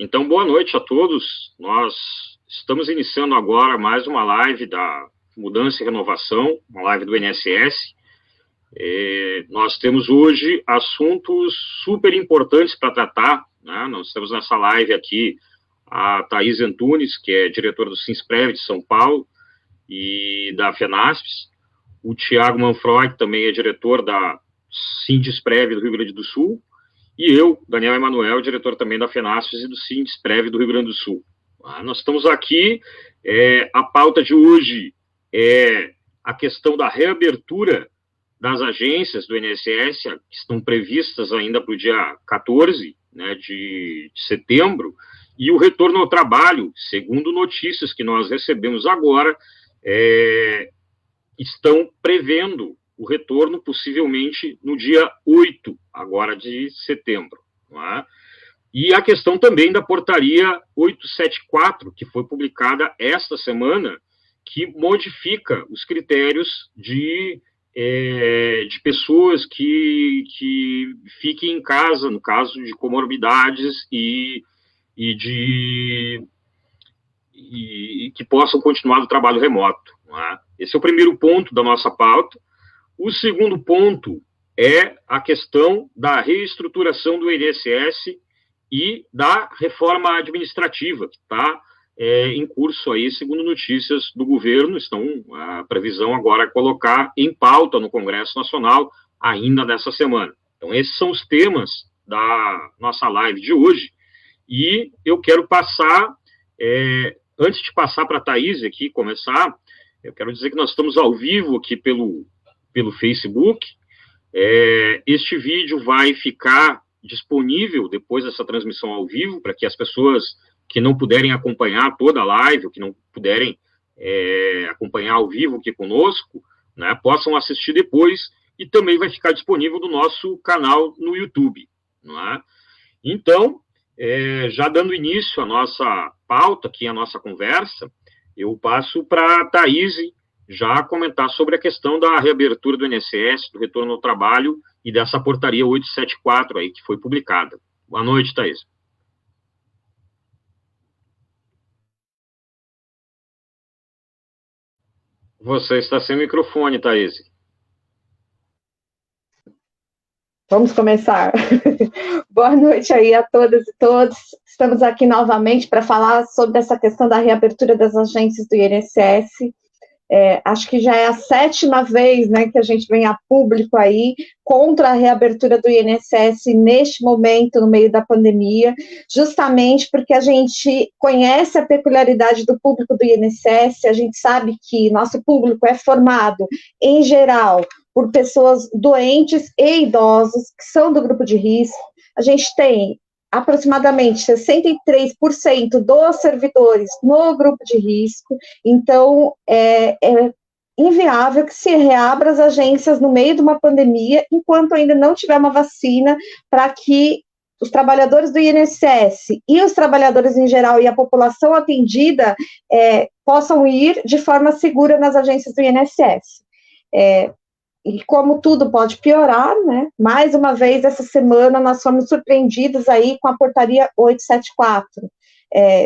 Então, boa noite a todos. Nós estamos iniciando agora mais uma live da Mudança e Renovação, uma live do INSS. Nós temos hoje assuntos super importantes para tratar, né? Nós temos nessa live aqui a Thaís Antunes, que é diretora do Sinsprev de São Paulo e da FENASPES, o Tiago Manfroy, que também é diretor da Sindesprev do Rio Grande do Sul, e eu, Daniel Emanuel, diretor também da FENASPES e do Sindesprev do Rio Grande do Sul. Nós estamos aqui, a pauta de hoje é a questão da reabertura das agências do INSS, que estão previstas ainda para o dia 14, né, de setembro, e o retorno ao trabalho, segundo notícias que nós recebemos agora, estão prevendo o retorno possivelmente no dia 8, agora de setembro. Não é? E a questão também da portaria 874, que foi publicada esta semana, que modifica os critérios de pessoas que fiquem em casa, no caso de comorbidades e que possam continuar no trabalho remoto. Não é? Esse é o primeiro ponto da nossa pauta. O segundo ponto é a questão da reestruturação do INSS e da reforma administrativa, que está em curso aí, segundo notícias do governo. A previsão agora é colocar em pauta no Congresso Nacional ainda nessa semana. Então, esses são os temas da nossa live de hoje. E eu quero passar, antes de passar para a Thaís aqui começar, eu quero dizer que nós estamos ao vivo aqui pelo Facebook. Este vídeo vai ficar disponível depois dessa transmissão ao vivo, para que as pessoas que não puderem acompanhar toda a live, ou que não puderem acompanhar ao vivo aqui conosco, né, possam assistir depois, e também vai ficar disponível no nosso canal no YouTube. Não é? Então, já dando início à nossa pauta, aqui a nossa conversa, eu passo para a Thaís já comentar sobre a questão da reabertura do INSS, do retorno ao trabalho e dessa portaria 874 aí que foi publicada. Boa noite, Thaís. Você está sem microfone, Thaís. Vamos começar. Boa noite aí a todas e todos. Estamos aqui novamente para falar sobre essa questão da reabertura das agências do INSS. Acho que já é a 7ª vez, né, que a gente vem a público aí contra a reabertura do INSS neste momento, no meio da pandemia, justamente porque a gente conhece a peculiaridade do público do INSS, a gente sabe que nosso público é formado, em geral, por pessoas doentes e idosos, que são do grupo de risco. A gente tem aproximadamente 63% dos servidores no grupo de risco, então é inviável que se reabra as agências no meio de uma pandemia, enquanto ainda não tiver uma vacina, para que os trabalhadores do INSS e os trabalhadores em geral e a população atendida possam ir de forma segura nas agências do INSS. E como tudo pode piorar, né, mais uma vez, essa semana, nós fomos surpreendidos aí com a portaria 874.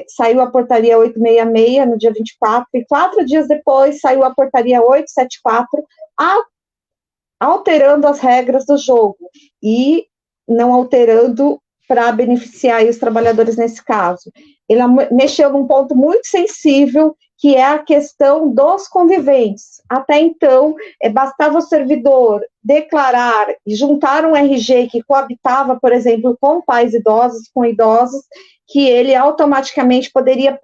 Saiu a portaria 866 no dia 24, e 4 dias depois saiu a portaria 874, alterando as regras do jogo, e não alterando para beneficiar os trabalhadores nesse caso. Ele mexeu num ponto muito sensível, que é a questão dos conviventes. Até então, bastava o servidor declarar e juntar um RG que coabitava, por exemplo, com pais idosos, com idosos, que ele automaticamente poderia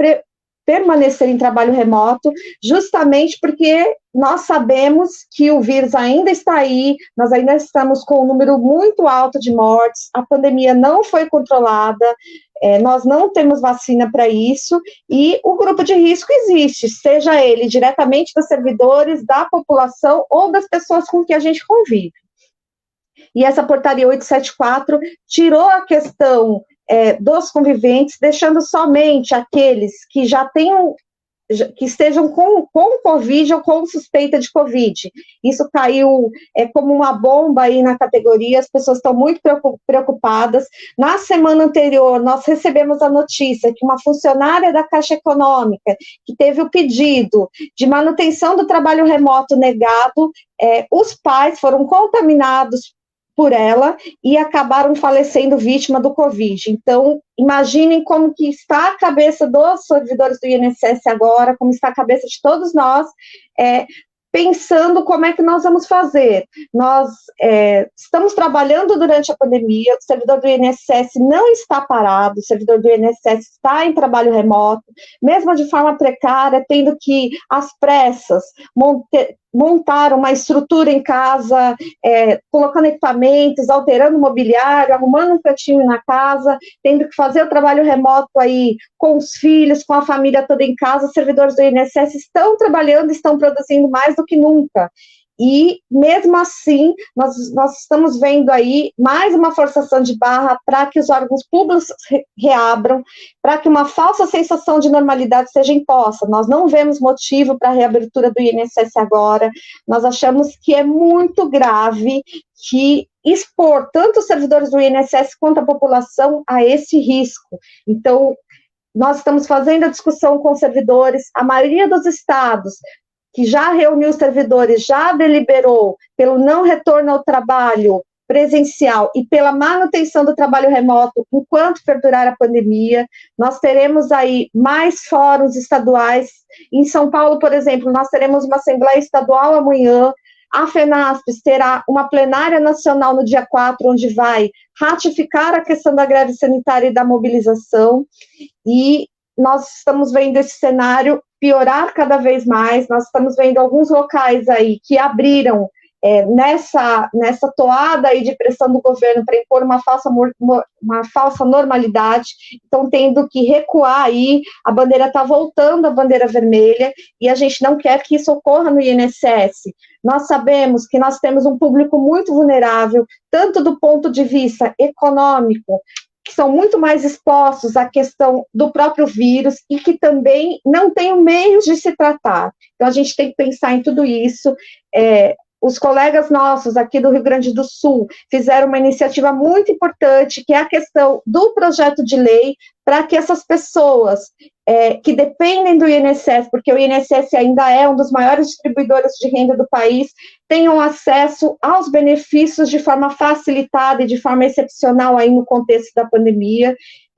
permanecer em trabalho remoto, justamente porque nós sabemos que o vírus ainda está aí, nós ainda estamos com um número muito alto de mortes, a pandemia não foi controlada, nós não temos vacina para isso, e o grupo de risco existe, seja ele diretamente dos servidores, da população ou das pessoas com que a gente convive. E essa portaria 874 tirou a questão dos conviventes, deixando somente aqueles que já têm que estejam com Covid ou com suspeita de Covid. Isso caiu como uma bomba aí na categoria, as pessoas estão muito preocupadas. Na semana anterior, nós recebemos a notícia que uma funcionária da Caixa Econômica, que teve o pedido de manutenção do trabalho remoto negado, os pais foram contaminados por ela e acabaram falecendo vítima do Covid. Então, imaginem como que está a cabeça dos servidores do INSS agora, como está a cabeça de todos nós, pensando como é que nós vamos fazer. Nós estamos trabalhando durante a pandemia, o servidor do INSS não está parado, o servidor do INSS está em trabalho remoto, mesmo de forma precária, tendo que, às pressas, montar uma estrutura em casa, colocando equipamentos, alterando o mobiliário, arrumando um cantinho na casa, tendo que fazer o trabalho remoto aí com os filhos, com a família toda em casa. Os servidores do INSS estão trabalhando, estão produzindo mais do que nunca. E, mesmo assim, nós estamos vendo aí mais uma forçação de barra para que os órgãos públicos reabram, para que uma falsa sensação de normalidade seja imposta. Nós não vemos motivo para a reabertura do INSS agora. Nós achamos que é muito grave que expor tanto os servidores do INSS quanto a população a esse risco. Então, nós estamos fazendo a discussão com os servidores, a maioria dos estados que já reuniu os servidores, já deliberou pelo não retorno ao trabalho presencial e pela manutenção do trabalho remoto enquanto perdurar a pandemia. Nós teremos aí mais fóruns estaduais. Em São Paulo, por exemplo, nós teremos uma Assembleia Estadual amanhã. A FENASPES terá uma plenária nacional no dia 4, onde vai ratificar a questão da greve sanitária e da mobilização, e nós estamos vendo esse cenário piorar cada vez mais. Nós estamos vendo alguns locais aí que abriram nessa toada aí de pressão do governo para impor uma falsa normalidade, estão tendo que recuar aí, a bandeira está voltando, a bandeira vermelha, e a gente não quer que isso ocorra no INSS. Nós sabemos que nós temos um público muito vulnerável, tanto do ponto de vista econômico, que são muito mais expostos à questão do próprio vírus e que também não têm meios de se tratar. Então, a gente tem que pensar em tudo isso. Os colegas nossos aqui do Rio Grande do Sul fizeram uma iniciativa muito importante, que é a questão do projeto de lei, para que essas pessoas que dependem do INSS, porque o INSS ainda é um dos maiores distribuidores de renda do país, tenham acesso aos benefícios de forma facilitada e de forma excepcional aí no contexto da pandemia.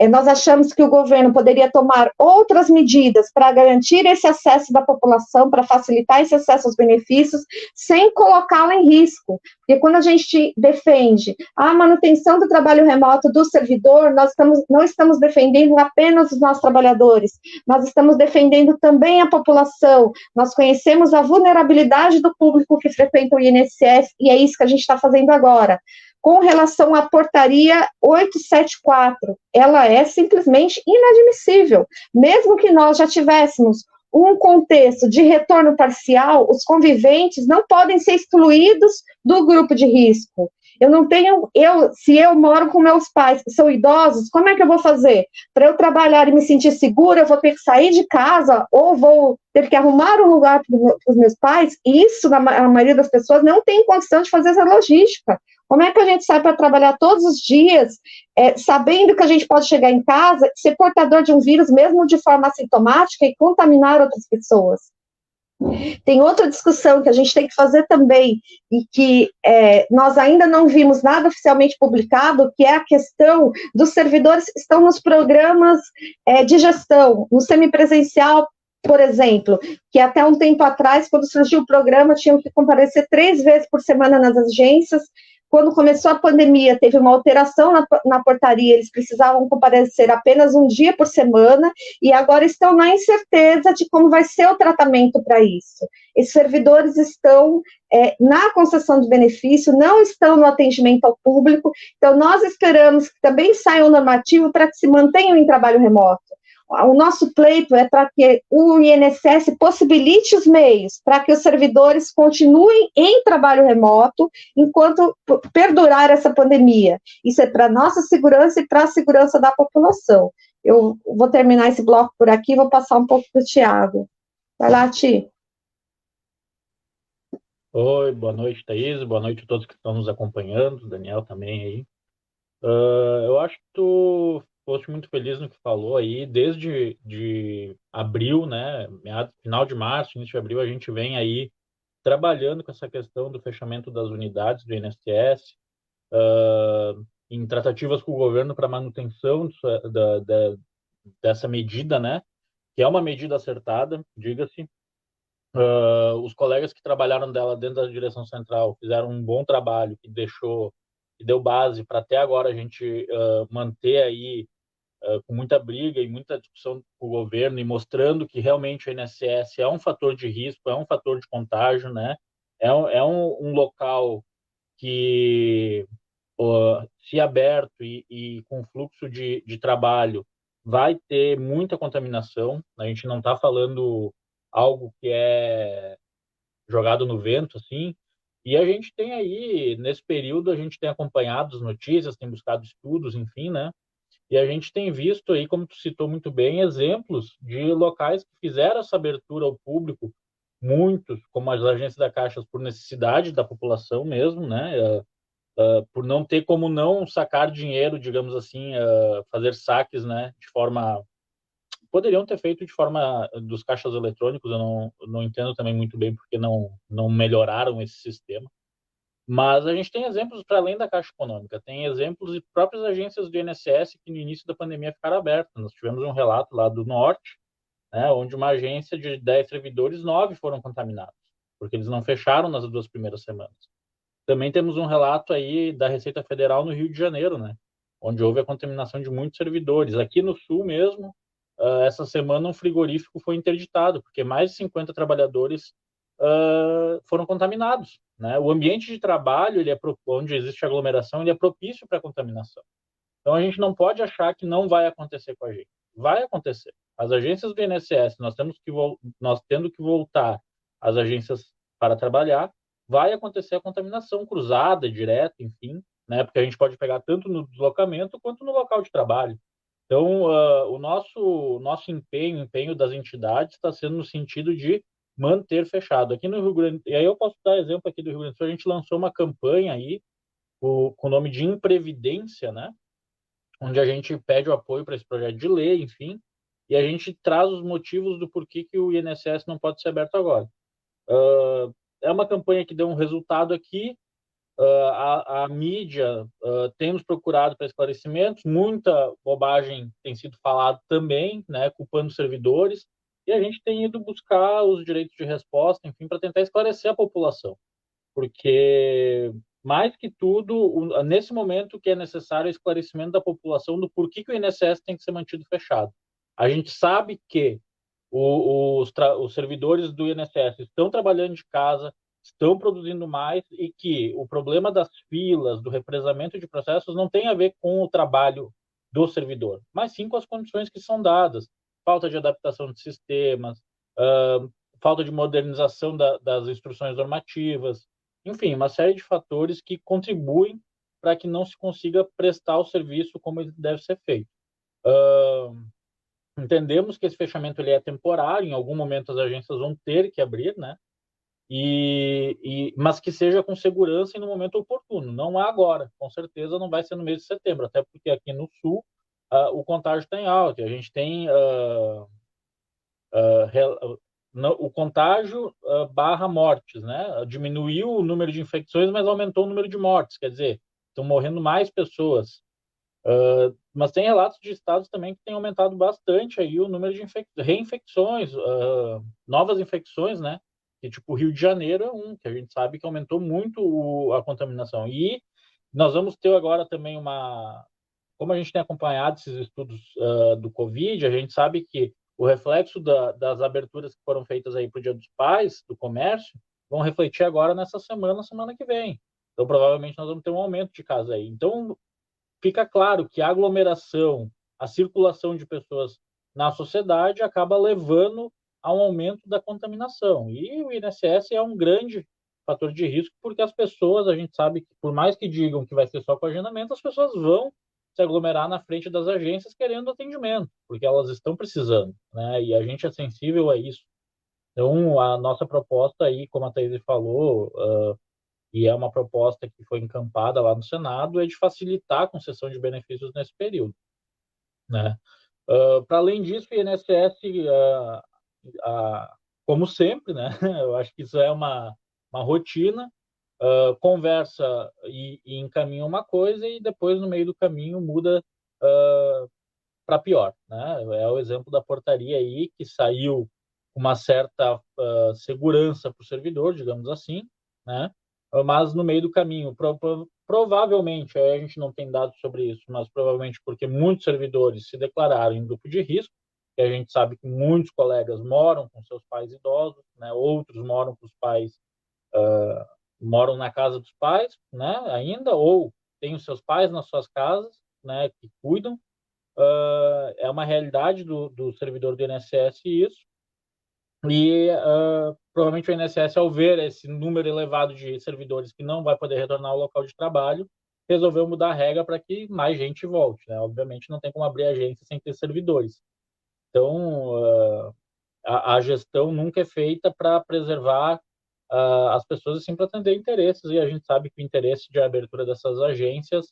Nós achamos que o governo poderia tomar outras medidas para garantir esse acesso da população, para facilitar esse acesso aos benefícios, sem colocá-lo em risco. Porque quando a gente defende a manutenção do trabalho remoto do servidor, nós não estamos defendendo apenas os nossos trabalhadores, nós estamos defendendo também a população. Nós conhecemos a vulnerabilidade do público que frequenta o INSS, e é isso que a gente está fazendo agora. Com relação à portaria 874, ela é simplesmente inadmissível. Mesmo que nós já tivéssemos um contexto de retorno parcial, os conviventes não podem ser excluídos do grupo de risco. Se eu moro com meus pais, que são idosos, como é que eu vou fazer? Para eu trabalhar e me sentir segura, eu vou ter que sair de casa, ou vou ter que arrumar um lugar para os meus pais? Isso, a maioria das pessoas, não tem condição de fazer essa logística. Como é que a gente sai para trabalhar todos os dias, sabendo que a gente pode chegar em casa, ser portador de um vírus, mesmo de forma assintomática, e contaminar outras pessoas? Tem outra discussão que a gente tem que fazer também, e que nós ainda não vimos nada oficialmente publicado, que é a questão dos servidores que estão nos programas de gestão, no semipresencial, por exemplo, que até um tempo atrás, quando surgiu o programa, tinham que comparecer 3 vezes por semana nas agências. Quando começou a pandemia, teve uma alteração na portaria, eles precisavam comparecer apenas um dia por semana, e agora estão na incerteza de como vai ser o tratamento para isso. Esses servidores estão na concessão de benefício, não estão no atendimento ao público, então nós esperamos que também saia um normativo para que se mantenham em trabalho remoto. O nosso pleito é para que o INSS possibilite os meios para que os servidores continuem em trabalho remoto enquanto perdurar essa pandemia. Isso é para a nossa segurança e para a segurança da população. Eu vou terminar esse bloco por aqui, vou passar um pouco para o Thiago. Vai lá, Ti. Oi, boa noite, Thaís. Boa noite a todos que estão nos acompanhando. Daniel também aí. Eu acho que tu foste muito feliz no que falou aí. Desde de abril, né, final de março, início de abril, a gente vem aí trabalhando com essa questão do fechamento das unidades do INSS, em tratativas com o governo para manutenção dessa medida, né, que é uma medida acertada, diga-se. Os colegas que trabalharam dela dentro da direção central fizeram um bom trabalho que deu base para até agora a gente manter aí com muita briga e muita discussão com o governo e mostrando que realmente o INSS é um fator de risco, é um fator de contágio, né? Um local que, se aberto e com fluxo de trabalho, vai ter muita contaminação. A gente não está falando algo que é jogado no vento, assim. E a gente tem aí, nesse período, a gente tem acompanhado as notícias, tem buscado estudos, enfim, né? E a gente tem visto aí, como tu citou muito bem, exemplos de locais que fizeram essa abertura ao público, muitos, como as agências da Caixa, por necessidade da população mesmo, né? Por não ter como não sacar dinheiro, digamos assim, fazer saques, né? De forma poderiam ter feito de forma dos caixas eletrônicos, eu não entendo também muito bem porque não melhoraram esse sistema. Mas a gente tem exemplos para além da Caixa Econômica, tem exemplos de próprias agências do INSS que no início da pandemia ficaram abertas. Nós tivemos um relato lá do Norte, né, onde uma agência de 10 servidores, 9 foram contaminados, porque eles não fecharam nas 2 primeiras semanas. Também temos um relato aí da Receita Federal no Rio de Janeiro, né, onde houve a contaminação de muitos servidores. Aqui no Sul mesmo, essa semana um frigorífico foi interditado, porque mais de 50 trabalhadores foram contaminados. Né? O ambiente de trabalho, onde existe aglomeração, ele é propício para a contaminação. Então, a gente não pode achar que não vai acontecer com a gente. Vai acontecer. As agências do INSS, nós tendo que voltar às agências para trabalhar, vai acontecer a contaminação cruzada, direta, enfim, né? Porque a gente pode pegar tanto no deslocamento quanto no local de trabalho. Então, o nosso empenho das entidades está sendo no sentido de manter fechado. Aqui no Rio Grande, e aí eu posso dar exemplo aqui do Rio Grande do Sul, a gente lançou uma campanha aí com o nome de Imprevidência, né? Onde a gente pede o apoio para esse projeto de lei, enfim, e a gente traz os motivos do porquê que o INSS não pode ser aberto agora. É uma campanha que deu um resultado aqui, a mídia tem nos procurado para esclarecimentos, muita bobagem tem sido falado também, né, culpando os servidores, e a gente tem ido buscar os direitos de resposta, enfim, para tentar esclarecer a população, porque mais que tudo, nesse momento que é necessário o esclarecimento da população do porquê que o INSS tem que ser mantido fechado. A gente sabe que os servidores do INSS estão trabalhando de casa, estão produzindo mais e que o problema das filas, do represamento de processos não tem a ver com o trabalho do servidor, mas sim com as condições que são dadas. Falta de adaptação de sistemas, falta de modernização das instruções normativas, enfim, uma série de fatores que contribuem para que não se consiga prestar o serviço como ele deve ser feito. Entendemos que esse fechamento ele é temporário, em algum momento as agências vão ter que abrir, né? Mas que seja com segurança e no momento oportuno, não é agora, com certeza não vai ser no mês de setembro, até porque aqui no Sul o contágio está em alta, a gente tem o contágio barra mortes, né? Diminuiu o número de infecções, mas aumentou o número de mortes, quer dizer, estão morrendo mais pessoas. Mas tem relatos de estados também que têm aumentado bastante aí o número de reinfecções, novas infecções, né? Que tipo o Rio de Janeiro é um, que a gente sabe que aumentou muito a contaminação. E nós vamos ter agora também como a gente tem acompanhado esses estudos do Covid, a gente sabe que o reflexo das aberturas que foram feitas aí para o Dia dos Pais, do comércio, vão refletir agora nessa semana que vem. Então, provavelmente, nós vamos ter um aumento de casos aí. Então, fica claro que a aglomeração, a circulação de pessoas na sociedade acaba levando a um aumento da contaminação. E o INSS é um grande fator de risco, porque as pessoas, a gente sabe que, por mais que digam que vai ser só com agendamento, as pessoas vão se aglomerar na frente das agências querendo atendimento, porque elas estão precisando, né? E a gente é sensível a isso. Então, a nossa proposta aí, como a Thaís falou, e é uma proposta que foi encampada lá no Senado, é de facilitar a concessão de benefícios nesse período, né? Para além disso, o INSS, como sempre, né? Eu acho que isso é uma rotina, conversa e encaminha uma coisa e depois, no meio do caminho, muda para pior, né? É o exemplo da portaria aí, que saiu com uma certa segurança para o servidor, digamos assim, né? Mas no meio do caminho, provavelmente, aí a gente não tem dados sobre isso, mas provavelmente porque muitos servidores se declararam em grupo de risco, que a gente sabe que muitos colegas moram com seus pais idosos, né? Outros moram com os pais, moram na casa dos pais, né? Ainda, ou têm os seus pais nas suas casas, né? Que cuidam. É uma realidade do servidor do INSS isso, e provavelmente o INSS, ao ver esse número elevado de servidores que não vai poder retornar ao local de trabalho, resolveu mudar a regra para que mais gente volte, né? Obviamente não tem como abrir agência sem ter servidores. Então, a gestão nunca é feita para preservar as pessoas, assim, para atender interesses, e a gente sabe que o interesse de abertura dessas agências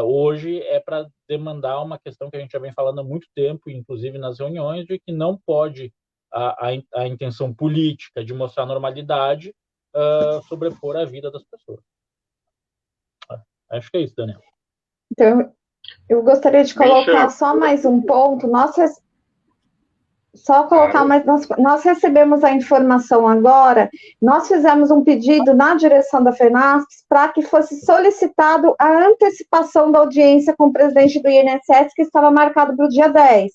hoje é para demandar uma questão que a gente já vem falando há muito tempo, inclusive nas reuniões, de que não pode a intenção política de mostrar normalidade sobrepor a vida das pessoas. Acho que é isso, Daniel. Então, eu gostaria de colocar só mais um ponto. Mas nós recebemos a informação agora, nós fizemos um pedido na direção da FENASPES para que fosse solicitado a antecipação da audiência com o presidente do INSS, que estava marcado para o dia 10,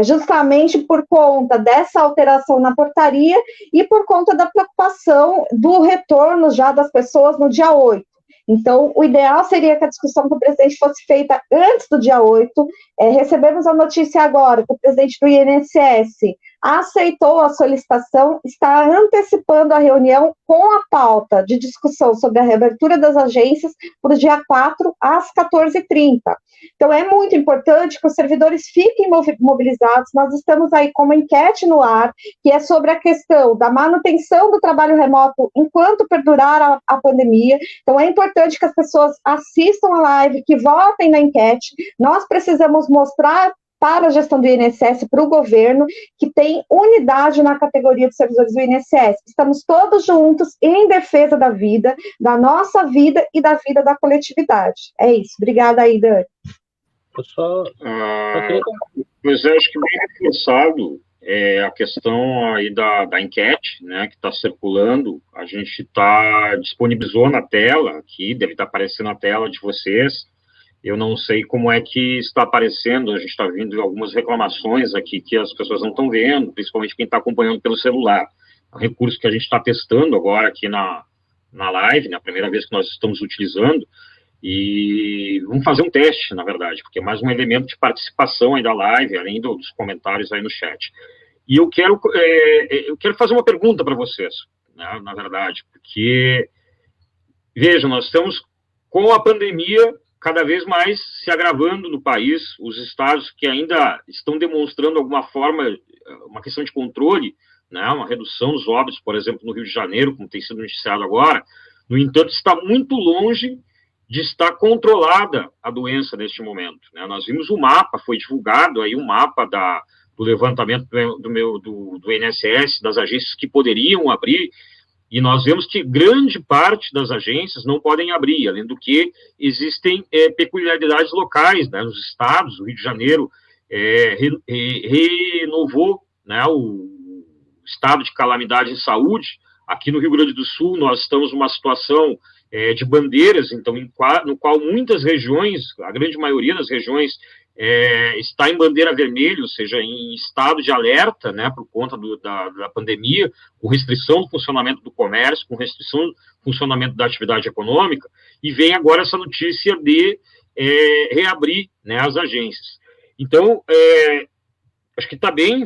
justamente por conta dessa alteração na portaria e por conta da preocupação do retorno já das pessoas no dia 8. Então, o ideal seria que a discussão com o presidente fosse feita antes do dia 8. Recebemos a notícia agora que o presidente do INSS aceitou a solicitação, está antecipando a reunião com a pauta de discussão sobre a reabertura das agências para o dia 4, às 14h30. Então, é muito importante que os servidores fiquem mobilizados. Nós estamos aí com uma enquete no ar, que é sobre a questão da manutenção do trabalho remoto enquanto perdurar a pandemia. Então, é importante que as pessoas assistam a live, que votem na enquete. Nós precisamos mostrar para a gestão do INSS, para o governo, que tem unidade na categoria de servidores do INSS. Estamos todos juntos em defesa da vida, da nossa vida e da vida da coletividade. É isso. Obrigada aí, Dani. Pois é, acho que bem reforçado a questão aí da enquete, né, que está circulando. A gente disponibilizou na tela aqui, deve estar aparecendo na tela de vocês. Eu não sei como é que está aparecendo, a gente está vendo algumas reclamações aqui que as pessoas não estão vendo, principalmente quem está acompanhando pelo celular. É um recurso que a gente está testando agora aqui na live, né, a primeira vez que nós estamos utilizando, e vamos fazer um teste, na verdade, porque é mais um elemento de participação aí da live, além dos comentários aí no chat. E eu quero fazer uma pergunta para vocês, né, na verdade, porque, vejam, nós estamos com a pandemia cada vez mais se agravando no país, os estados que ainda estão demonstrando alguma forma, uma questão de controle, né, uma redução dos óbitos, por exemplo, no Rio de Janeiro, como tem sido noticiado agora, no entanto, está muito longe de estar controlada a doença neste momento, né? Nós vimos o mapa, foi divulgado aí um mapa do levantamento do INSS, das agências que poderiam abrir, e nós vemos que grande parte das agências não podem abrir, além do que existem peculiaridades locais, né, nos estados. O Rio de Janeiro renovou, né, o estado de calamidade em saúde. Aqui no Rio Grande do Sul nós estamos numa situação de bandeiras, então, no qual muitas regiões, a grande maioria das regiões, está em bandeira vermelha, ou seja, em estado de alerta, né, por conta da pandemia, com restrição do funcionamento do comércio, com restrição do funcionamento da atividade econômica, e vem agora essa notícia de reabrir, né, as agências. Então, acho que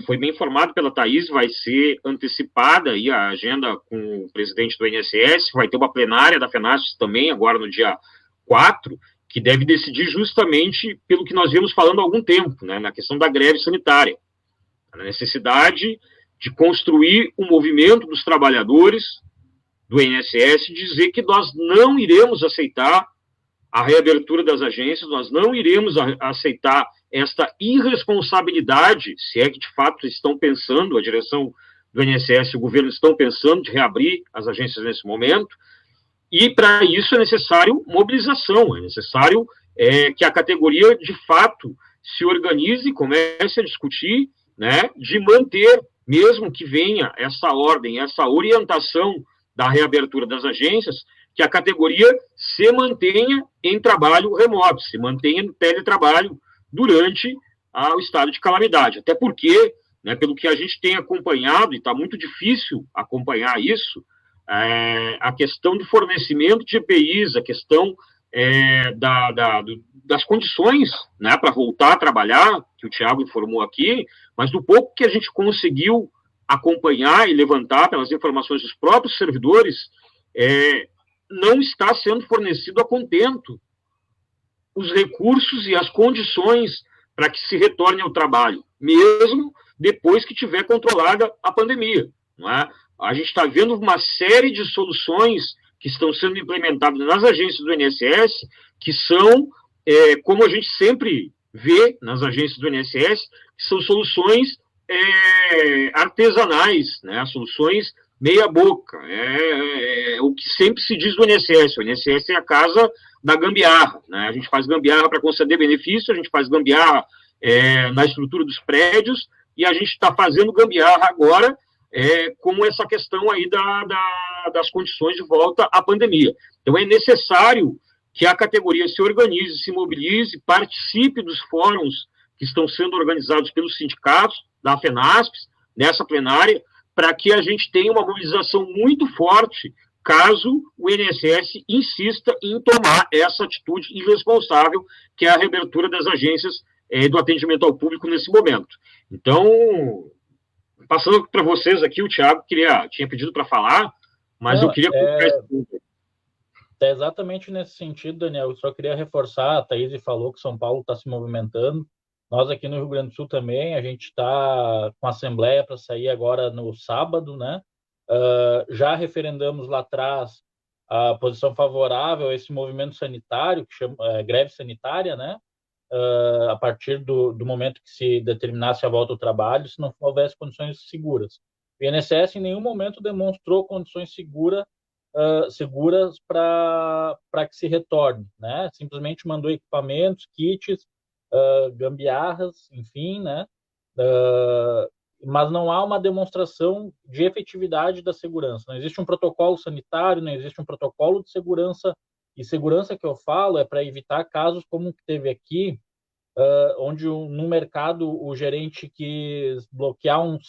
foi bem informado pela Thaís, vai ser antecipada aí a agenda com o presidente do INSS, vai ter uma plenária da FENASPES também, agora no dia 4, que deve decidir justamente pelo que nós viemos falando há algum tempo, né, na questão da greve sanitária, a necessidade de construir o movimento dos trabalhadores do INSS, dizer que nós não iremos aceitar a reabertura das agências, nós não iremos aceitar esta irresponsabilidade, se é que de fato estão pensando, a direção do INSS e o governo estão pensando de reabrir as agências nesse momento, e para isso é necessário mobilização, é necessário que a categoria de fato se organize e comece a discutir, né, de manter, mesmo que venha essa ordem, essa orientação da reabertura das agências, que a categoria se mantenha em trabalho remoto, se mantenha no teletrabalho durante o estado de calamidade. Até porque, né, pelo que a gente tem acompanhado, e está muito difícil acompanhar isso, a questão do fornecimento de EPIs, a questão das condições, né, para voltar a trabalhar, que o Tiago informou aqui, mas do pouco que a gente conseguiu acompanhar e levantar pelas informações dos próprios servidores, não está sendo fornecido a contento os recursos e as condições para que se retorne ao trabalho, mesmo depois que tiver controlada a pandemia. Não é? A gente está vendo uma série de soluções que estão sendo implementadas nas agências do INSS, que são, como a gente sempre vê nas agências do INSS, que são soluções artesanais, né? Soluções meia boca, o que sempre se diz do INSS. O INSS é a casa da gambiarra, né? A gente faz gambiarra para conceder benefício, a gente faz gambiarra na estrutura dos prédios, e a gente está fazendo gambiarra agora com essa questão aí das condições de volta à pandemia. Então é necessário que a categoria se organize, se mobilize, participe dos fóruns que estão sendo organizados pelos sindicatos, da FENASPES, nessa plenária, para que a gente tenha uma mobilização muito forte, caso o INSS insista em tomar essa atitude irresponsável, que é a reabertura das agências do atendimento ao público nesse momento. Então, passando para vocês aqui, o Thiago tinha pedido para falar, mas eu queria... É exatamente nesse sentido, Daniel. Eu só queria reforçar, a Thaís falou que São Paulo está se movimentando. Nós aqui no Rio Grande do Sul também, a gente está com a assembleia para sair agora no sábado, né? Já referendamos lá atrás a posição favorável a esse movimento sanitário, que chama greve sanitária, né? A partir do momento que se determinasse a volta ao trabalho, se não houvesse condições seguras. O INSS em nenhum momento demonstrou condições seguras para que se retorne, né? Simplesmente mandou equipamentos, kits, gambiarras, enfim, né? Mas não há uma demonstração de efetividade da segurança. Não existe um protocolo sanitário, não existe um protocolo de segurança, e segurança que eu falo é para evitar casos como o que teve aqui, onde no mercado o gerente quis bloquear um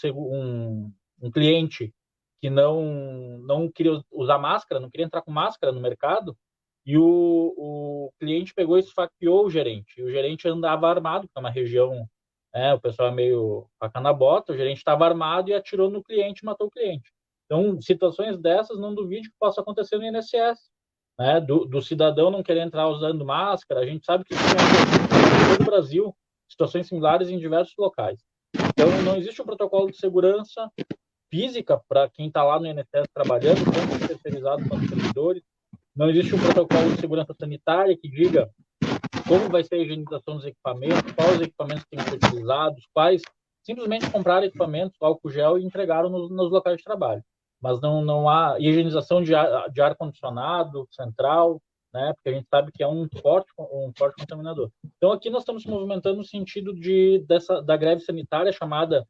cliente que não queria usar máscara, não queria entrar com máscara no mercado, e o cliente pegou e esfaqueou o gerente. E o gerente andava armado, porque é uma região, o pessoal é meio faca na bota, o gerente estava armado e atirou no cliente e matou o cliente. Então, situações dessas, não duvide que possa acontecer no INSS. Né? Do cidadão não querer entrar usando máscara, a gente sabe que isso em todo o Brasil, situações similares em diversos locais. Então, não existe um protocolo de segurança física para quem está lá no INSS trabalhando, tanto terceirizado quanto servidores. Não existe um protocolo de segurança sanitária que diga como vai ser a higienização dos equipamentos, quais equipamentos têm que ser utilizados, simplesmente compraram equipamentos, álcool gel e entregaram nos locais de trabalho. Mas não há higienização de ar-condicionado central, né? Porque a gente sabe que é um forte contaminador. Então, aqui nós estamos se movimentando no sentido da greve sanitária chamada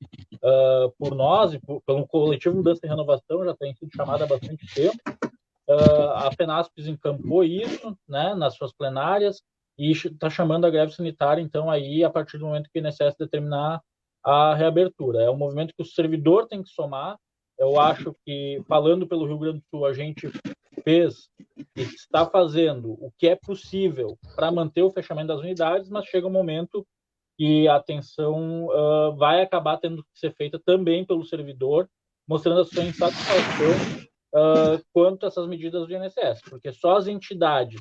por nós, pelo coletivo Mudança e Renovação, já tem sido chamada há bastante tempo. A FENASPES encampou isso, né, nas suas plenárias, e está chamando a greve sanitária, então, aí, a partir do momento que o INSS determinar a reabertura. É um movimento que o servidor tem que somar. Eu acho que, falando pelo Rio Grande do Sul, a gente fez e está fazendo o que é possível para manter o fechamento das unidades, mas chega um momento que a atenção vai acabar tendo que ser feita também pelo servidor, mostrando a sua insatisfação quanto a essas medidas do INSS, porque só as entidades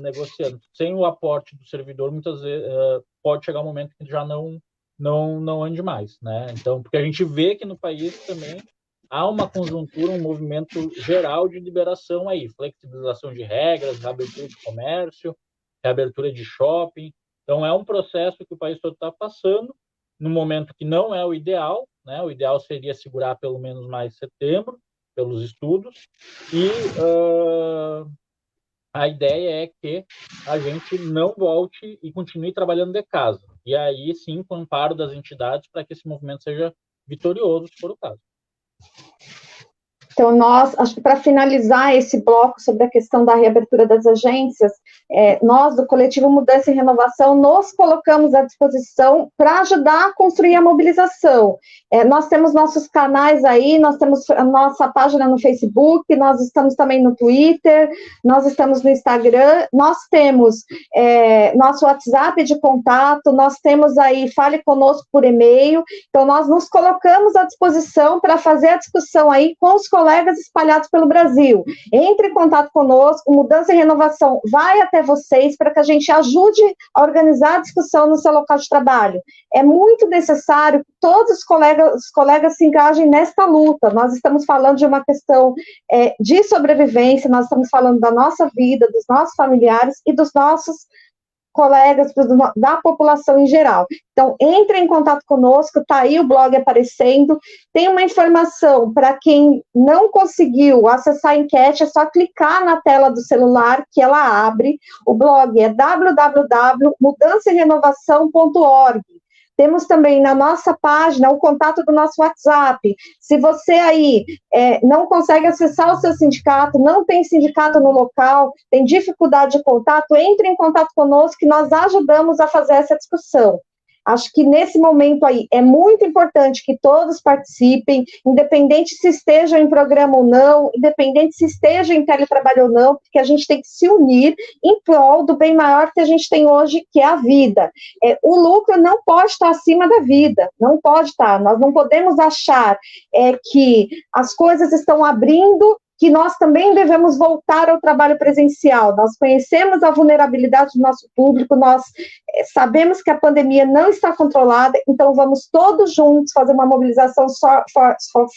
negociando sem o aporte do servidor, muitas vezes pode chegar um momento que já não não ande mais, né? Então, porque a gente vê que no país também há uma conjuntura, um movimento geral de liberação aí, flexibilização de regras, reabertura de comércio, reabertura de shopping. Então, é um processo que o país todo está passando, no momento que não é o ideal, né? O ideal seria segurar pelo menos mais setembro, pelos estudos, e a ideia é que a gente não volte e continue trabalhando de casa. E aí, sim, com o amparo das entidades para que esse movimento seja vitorioso, se for o caso. Então, acho que para finalizar esse bloco sobre a questão da reabertura das agências, nós, do Coletivo Mudança e Renovação, nos colocamos à disposição para ajudar a construir a mobilização. Nós temos nossos canais aí, nós temos a nossa página no Facebook, nós estamos também no Twitter, nós estamos no Instagram, nós temos nosso WhatsApp de contato, nós temos aí Fale Conosco por e-mail, então nós nos colocamos à disposição para fazer a discussão aí com os colegas espalhados pelo Brasil. Entre em contato conosco, Mudança e Renovação vai até vocês para que a gente ajude a organizar a discussão no seu local de trabalho. É muito necessário que todos os colegas se engajem nesta luta. Nós estamos falando de uma questão de sobrevivência, nós estamos falando da nossa vida, dos nossos familiares e dos nossos colegas, da população em geral. Então, entre em contato conosco, está aí o blog aparecendo, tem uma informação para quem não conseguiu acessar a enquete, é só clicar na tela do celular que ela abre, o blog é www.mudançaerenovação.org. Temos também na nossa página o contato do nosso WhatsApp. Se você aí não consegue acessar o seu sindicato, não tem sindicato no local, tem dificuldade de contato, entre em contato conosco que nós ajudamos a fazer essa discussão. Acho que nesse momento aí é muito importante que todos participem, independente se estejam em programa ou não, independente se estejam em teletrabalho ou não, porque a gente tem que se unir em prol do bem maior que a gente tem hoje, que é a vida. O lucro não pode estar acima da vida, não pode estar. Nós não podemos achar que as coisas estão abrindo, que nós também devemos voltar ao trabalho presencial. Nós conhecemos a vulnerabilidade do nosso público, nós sabemos que a pandemia não está controlada, então vamos todos juntos fazer uma mobilização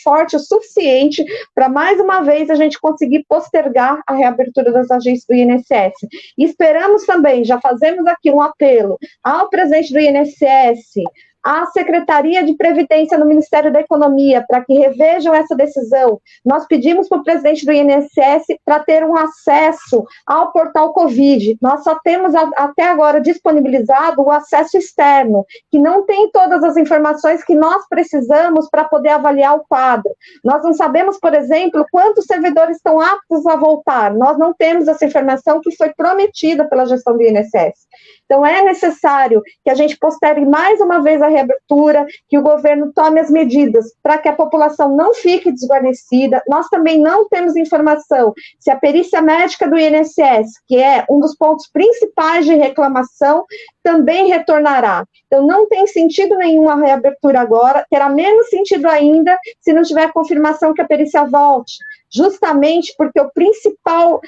forte o suficiente para, mais uma vez, a gente conseguir postergar a reabertura das agências do INSS. E esperamos também, já fazemos aqui um apelo ao presidente do INSS, à Secretaria de Previdência no Ministério da Economia, para que revejam essa decisão. Nós pedimos para o presidente do INSS para ter um acesso ao portal Covid. Nós só temos até agora disponibilizado o acesso externo, que não tem todas as informações que nós precisamos para poder avaliar o quadro. Nós não sabemos, por exemplo, quantos servidores estão aptos a voltar. Nós não temos essa informação que foi prometida pela gestão do INSS. Então, é necessário que a gente postergue mais uma vez a reabertura, que o governo tome as medidas para que a população não fique desguarnecida. Nós também não temos informação se a perícia médica do INSS, que é um dos pontos principais de reclamação, também retornará. Então, não tem sentido nenhum a reabertura agora, terá menos sentido ainda se não tiver confirmação que a perícia volte, justamente porque o principal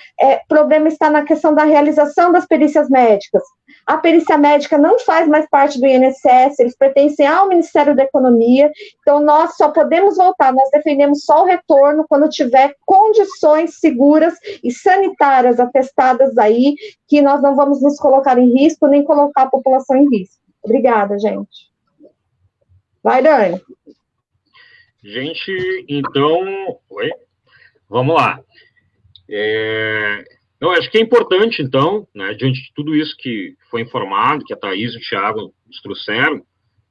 problema está na questão da realização das perícias médicas. A perícia médica não faz mais parte do INSS, eles pertencem ao Ministério da Economia, então nós só podemos voltar, nós defendemos só o retorno quando tiver condições seguras e sanitárias atestadas aí, que nós não vamos nos colocar em risco, nem colocar a população em risco. Obrigada, gente. Vai, Dani. Gente, então... Oi? Vamos lá. Eu acho que é importante, então, né, diante de tudo isso que foi informado, que a Thaís e o Thiago nos trouxeram,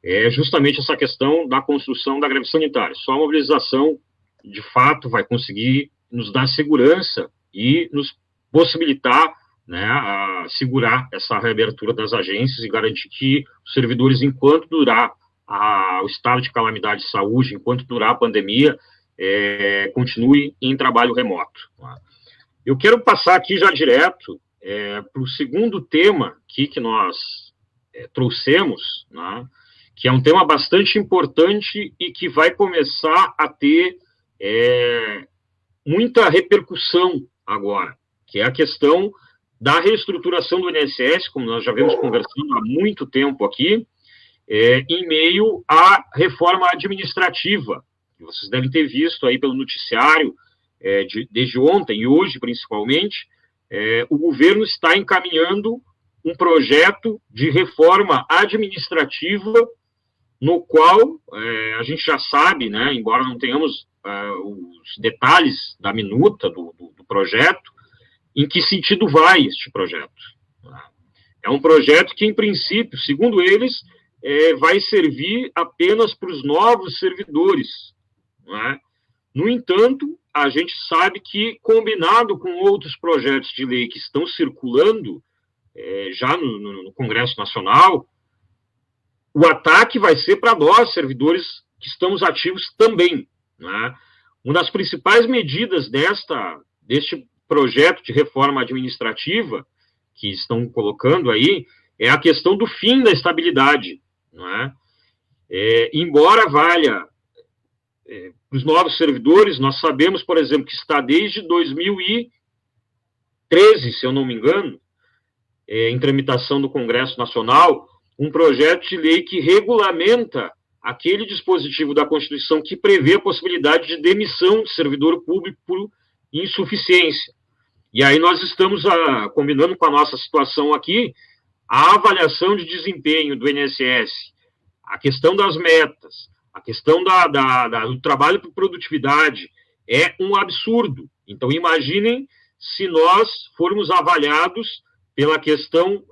é justamente essa questão da construção da greve sanitária. Só a mobilização, de fato, vai conseguir nos dar segurança e nos possibilitar, né, a segurar essa reabertura das agências e garantir que os servidores, enquanto durar o estado de calamidade de saúde, enquanto durar a pandemia, continue em trabalho remoto. Tá? Eu quero passar aqui já direto para o segundo tema aqui que nós trouxemos, né, que é um tema bastante importante e que vai começar a ter muita repercussão agora, que é a questão da reestruturação do INSS, como nós já vemos conversando há muito tempo aqui, em meio à reforma administrativa, que vocês devem ter visto aí pelo noticiário, desde ontem e hoje, principalmente, o governo está encaminhando um projeto de reforma administrativa, no qual a gente já sabe, né, embora não tenhamos os detalhes da minuta do projeto, em que sentido vai este projeto. É um projeto que, em princípio, segundo eles, vai servir apenas para os novos servidores. Não é? No entanto, a gente sabe que, combinado com outros projetos de lei que estão circulando já no Congresso Nacional, o ataque vai ser para nós, servidores que estamos ativos também. Né? Uma das principais medidas deste projeto de reforma administrativa que estão colocando aí é a questão do fim da estabilidade. Não é? Embora valha para os novos servidores, nós sabemos, por exemplo, que está desde 2013, se eu não me engano, em tramitação do Congresso Nacional, um projeto de lei que regulamenta aquele dispositivo da Constituição que prevê a possibilidade de demissão de servidor público por insuficiência. E aí nós estamos combinando com a nossa situação aqui a avaliação de desempenho do INSS, a questão das metas, a questão do trabalho por produtividade, é um absurdo. Então, imaginem se nós formos avaliados pela questão,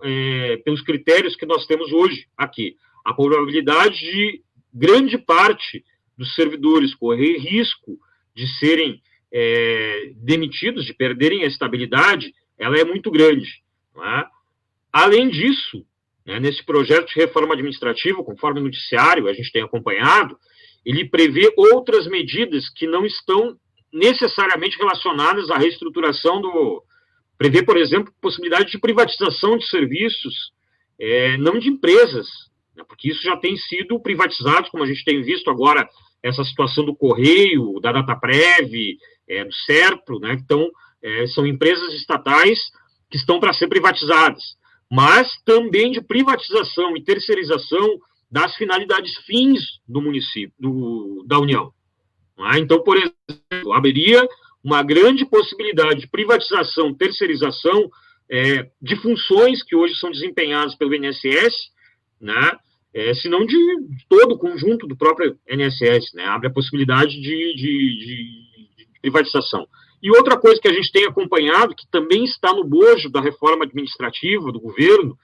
pelos critérios que nós temos hoje aqui. A probabilidade de grande parte dos servidores correr risco de serem demitidos, de perderem a estabilidade, ela é muito grande. Não é? Além disso, nesse projeto de reforma administrativa, conforme o noticiário a gente tem acompanhado, ele prevê outras medidas que não estão necessariamente relacionadas à reestruturação prevê, por exemplo, possibilidade de privatização de serviços, não de empresas, né, porque isso já tem sido privatizado, como a gente tem visto agora, essa situação do Correio, da Dataprev, do Serpro, né, então, são empresas estatais que estão para ser privatizadas, mas também de privatização e terceirização das finalidades fins do município, da União. Não é? Então, por exemplo, haveria uma grande possibilidade de privatização, terceirização de funções que hoje são desempenhadas pelo INSS, né, se não de todo o conjunto do próprio INSS, né, abre a possibilidade de privatização. E outra coisa que a gente tem acompanhado, que também está no bojo da reforma administrativa do governo,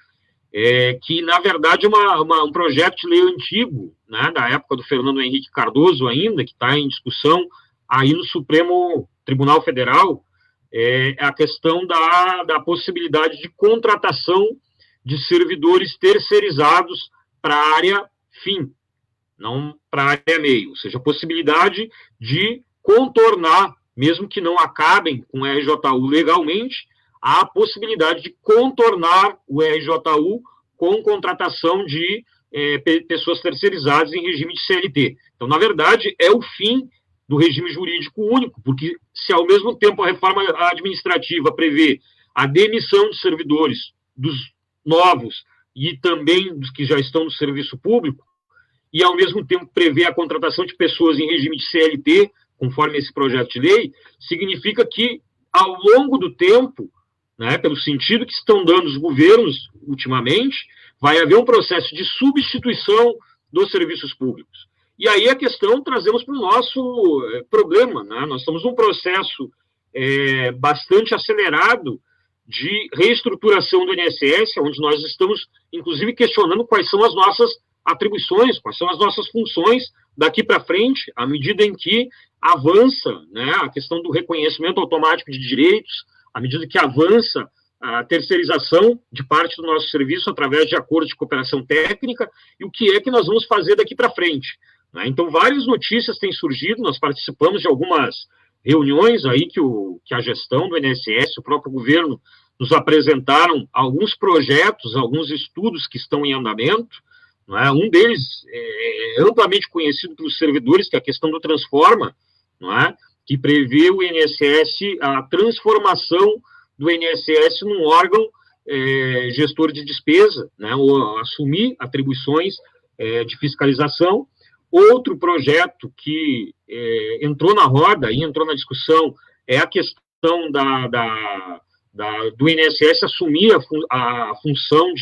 que, na verdade, é um projeto de lei antigo, né, da época do Fernando Henrique Cardoso ainda, que está em discussão aí no Supremo Tribunal Federal, a questão da possibilidade de contratação de servidores terceirizados para a área fim, não para a área meio, ou seja, a possibilidade de contornar, mesmo que não acabem com o RJU legalmente, há a possibilidade de contornar o RJU com contratação de pessoas terceirizadas em regime de CLT. Então, na verdade, é o fim do regime jurídico único, porque se ao mesmo tempo a reforma administrativa prevê a demissão de servidores dos novos e também dos que já estão no serviço público, e ao mesmo tempo prevê a contratação de pessoas em regime de CLT, conforme esse projeto de lei, significa que, ao longo do tempo, né, pelo sentido que estão dando os governos ultimamente, vai haver um processo de substituição dos serviços públicos. E aí a questão trazemos para o nosso problema. Né? Nós estamos num processo bastante acelerado de reestruturação do INSS, onde nós estamos, inclusive, questionando quais são as nossas atribuições, quais são as nossas funções daqui para frente, à medida em que avança, né, a questão do reconhecimento automático de direitos, à medida que avança a terceirização de parte do nosso serviço através de acordos de cooperação técnica, e o que é que nós vamos fazer daqui para frente. Né? Então, várias notícias têm surgido, nós participamos de algumas reuniões aí que a gestão do INSS, o próprio governo, nos apresentaram alguns projetos, alguns estudos que estão em andamento. Não é? Um deles é amplamente conhecido pelos servidores, que é a questão do Transforma, não é? Que prevê o INSS, a transformação do INSS num órgão gestor de despesa, né? Ou assumir atribuições de fiscalização. Outro projeto que entrou na roda e entrou na discussão é a questão do INSS assumir a função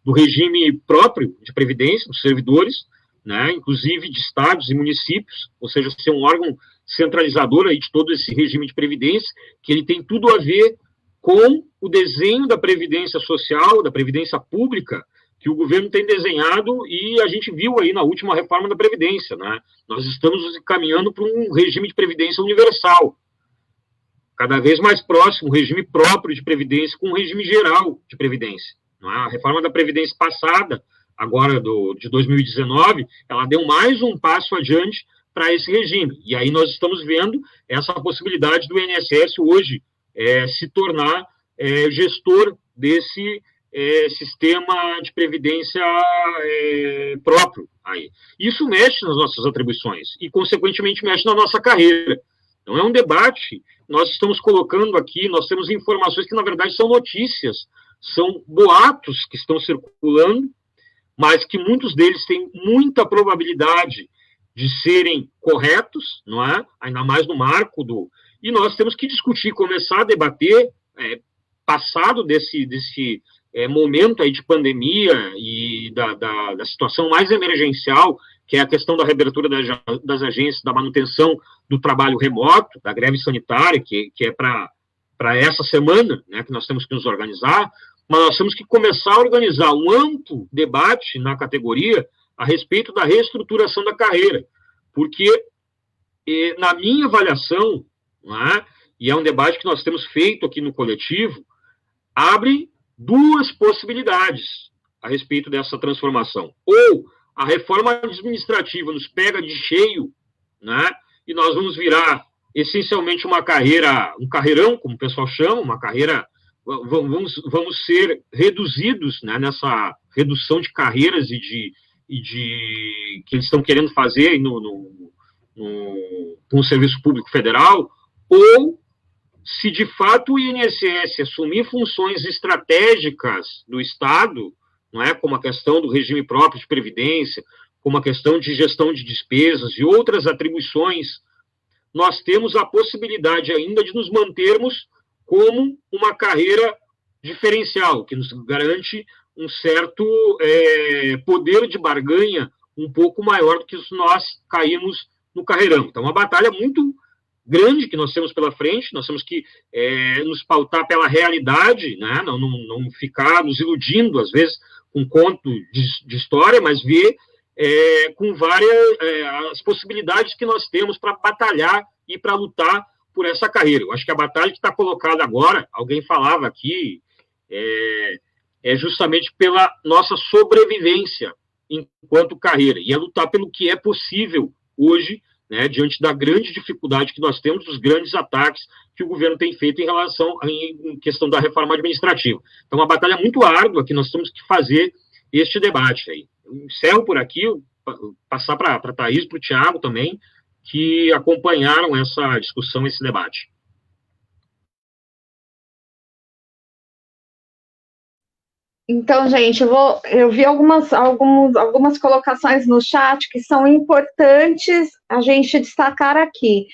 do regime próprio de previdência dos servidores, né, inclusive de estados e municípios, ou seja, ser um órgão centralizador aí de todo esse regime de previdência, que ele tem tudo a ver com o desenho da previdência social, da previdência pública, que o governo tem desenhado, e a gente viu aí na última reforma da Previdência, né? Nós estamos caminhando para um regime de previdência universal, cada vez mais próximo, um regime próprio de previdência com um regime geral de previdência. Não é? A reforma da Previdência passada, agora de 2019, ela deu mais um passo adiante para esse regime. E aí nós estamos vendo essa possibilidade do INSS hoje se tornar gestor desse sistema de previdência próprio. Aí. Isso mexe nas nossas atribuições e, consequentemente, mexe na nossa carreira. Não é um debate, nós estamos colocando aqui, nós temos informações que, na verdade, são notícias, são boatos que estão circulando, mas que muitos deles têm muita probabilidade de serem corretos, não é? Ainda mais no marco do... E nós temos que discutir, começar a debater, passado desse momento aí de pandemia e da situação mais emergencial, que é a questão da reabertura das agências, da manutenção do trabalho remoto, da greve sanitária, que é para essa semana, né, que nós temos que nos organizar, mas nós temos que começar a organizar um amplo debate na categoria a respeito da reestruturação da carreira, porque, na minha avaliação, né, e é um debate que nós temos feito aqui no coletivo, abre duas possibilidades a respeito dessa transformação. Ou a reforma administrativa nos pega de cheio, né, e nós vamos virar essencialmente uma carreira, um carreirão, como o pessoal chama, uma carreira, vamos ser reduzidos, né, nessa redução de carreiras e de que eles estão querendo fazer com o Serviço Público Federal, ou se de fato o INSS assumir funções estratégicas do Estado, não é, como a questão do regime próprio de previdência, como a questão de gestão de despesas e outras atribuições, nós temos a possibilidade ainda de nos mantermos como uma carreira diferencial, que nos garante um certo poder de barganha um pouco maior do que se nós caímos no carreirão. Então, uma batalha muito grande que nós temos pela frente, nós temos que nos pautar pela realidade, né? Não ficar nos iludindo, às vezes, com um conto de história, mas ver com várias as possibilidades que nós temos para batalhar e para lutar por essa carreira. Eu acho que a batalha que está colocada agora, alguém falava aqui, é justamente pela nossa sobrevivência enquanto carreira, e é lutar pelo que é possível hoje, né, diante da grande dificuldade que nós temos, dos grandes ataques que o governo tem feito em questão da reforma administrativa. Então, uma batalha muito árdua que nós temos que fazer este debate aí. Eu encerro por aqui, passar para a Thaís, para o Thiago também, que acompanharam essa discussão, esse debate. Então, gente, eu vi algumas colocações no chat que são importantes a gente destacar aqui.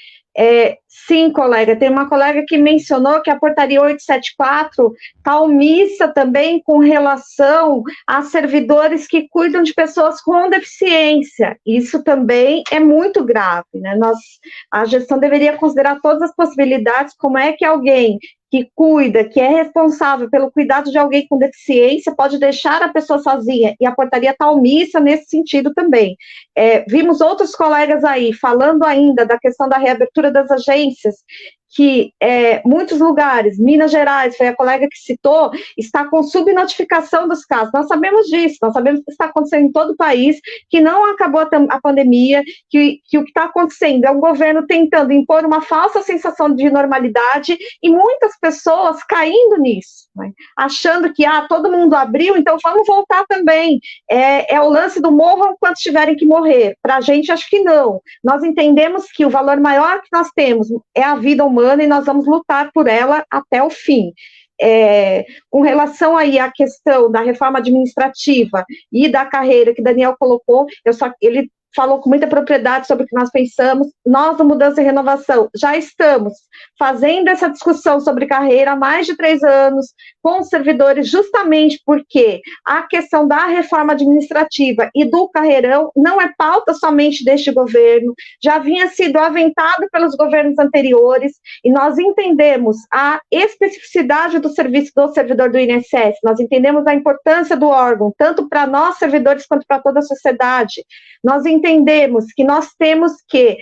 Sim, colega, tem uma colega que mencionou que a portaria 874 está omissa também com relação a servidores que cuidam de pessoas com deficiência. Isso também é muito grave, né? A gestão deveria considerar todas as possibilidades, como é que alguém que cuida, que é responsável pelo cuidado de alguém com deficiência, pode deixar a pessoa sozinha, e a portaria está omissa nesse sentido também. Vimos outros colegas aí falando ainda da questão da reabertura das agências, que muitos lugares, Minas Gerais, foi a colega que citou, está com subnotificação dos casos. Nós sabemos disso, nós sabemos que está acontecendo em todo o país, que não acabou a pandemia, que o que está acontecendo é o governo tentando impor uma falsa sensação de normalidade e muitas pessoas caindo nisso, né? Achando que todo mundo abriu, então vamos voltar também. É o lance do morram quando tiverem que morrer. Para a gente, acho que não. Nós entendemos que o valor maior que nós temos é a vida humana e nós vamos lutar por ela até o fim. com relação aí à questão da reforma administrativa e da carreira que Daniel colocou, ele falou com muita propriedade sobre o que nós pensamos. Nós, do Mudança e Renovação, já estamos fazendo essa discussão sobre carreira há mais de 3 anos com os servidores, justamente porque a questão da reforma administrativa e do carreirão não é pauta somente deste governo, já vinha sido aventado pelos governos anteriores, e nós entendemos a especificidade do serviço do servidor do INSS, nós entendemos a importância do órgão, tanto para nós, servidores, quanto para toda a sociedade. Nós entendemos que nós temos que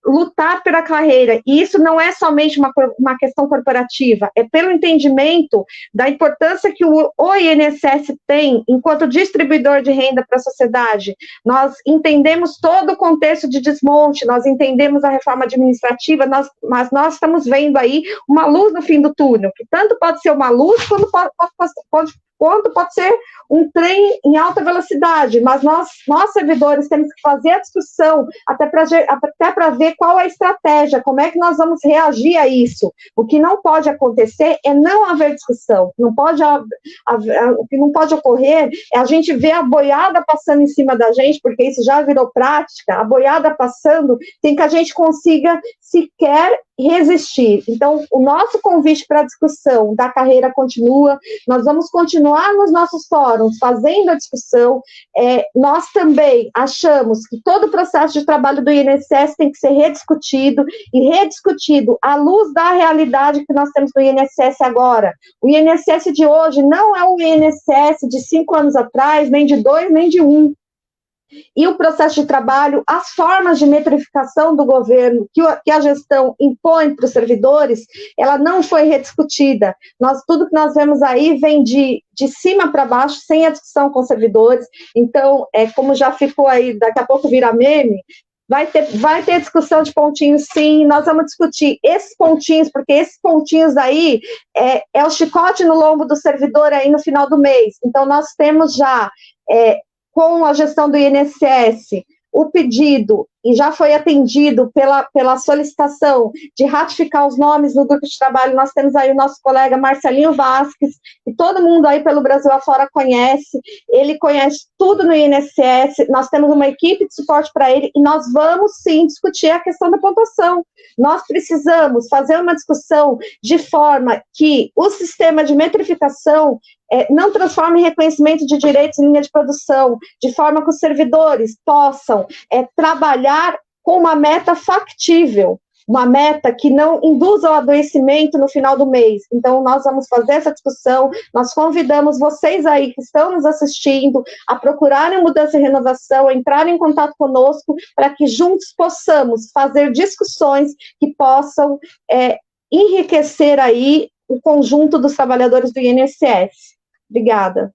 lutar pela carreira, e isso não é somente uma questão corporativa, é pelo entendimento da importância que o INSS tem enquanto distribuidor de renda para a sociedade. Nós entendemos todo o contexto de desmonte, nós entendemos a reforma administrativa, mas nós estamos vendo aí uma luz no fim do túnel, que tanto pode ser uma luz, quanto pode ser um trem em alta velocidade, mas nós servidores, temos que fazer a discussão até para ver qual é a estratégia, como é que nós vamos reagir a isso. O que não pode acontecer é não haver discussão, o que não pode ocorrer é a gente ver a boiada passando em cima da gente, porque isso já virou prática, a boiada passando, tem que a gente consiga sequer resistir. Então, o nosso convite para a discussão da carreira continua, nós vamos continuar nos nossos fóruns fazendo a discussão. Nós também achamos que todo o processo de trabalho do INSS tem que ser rediscutido, e rediscutido à luz da realidade que nós temos no INSS agora. O INSS de hoje não é o INSS de 5 anos atrás, nem de 2, nem de 1. E o processo de trabalho, as formas de metrificação do governo que a gestão impõe para os servidores, ela não foi rediscutida. Tudo que nós vemos aí vem de cima para baixo, sem a discussão com os servidores. Então, como já ficou aí, daqui a pouco vira meme, vai ter discussão de pontinhos, sim, nós vamos discutir esses pontinhos, porque esses pontinhos aí é o chicote no lombo do servidor aí no final do mês. Então, nós temos já com a gestão do INSS, o pedido, e já foi atendido pela solicitação de ratificar os nomes no grupo de trabalho. Nós temos aí o nosso colega Marcelinho Vasques, que todo mundo aí pelo Brasil afora conhece, ele conhece tudo no INSS, nós temos uma equipe de suporte para ele, e nós vamos sim discutir a questão da pontuação. Nós precisamos fazer uma discussão de forma que o sistema de metrificação não transforme em reconhecimento de direitos em linha de produção, de forma que os servidores possam trabalhar com uma meta factível, uma meta que não induza ao adoecimento no final do mês. Então, nós vamos fazer essa discussão, nós convidamos vocês aí que estão nos assistindo a procurarem Mudança e Renovação, a entrarem em contato conosco, para que juntos possamos fazer discussões que possam enriquecer aí o conjunto dos trabalhadores do INSS. Obrigada.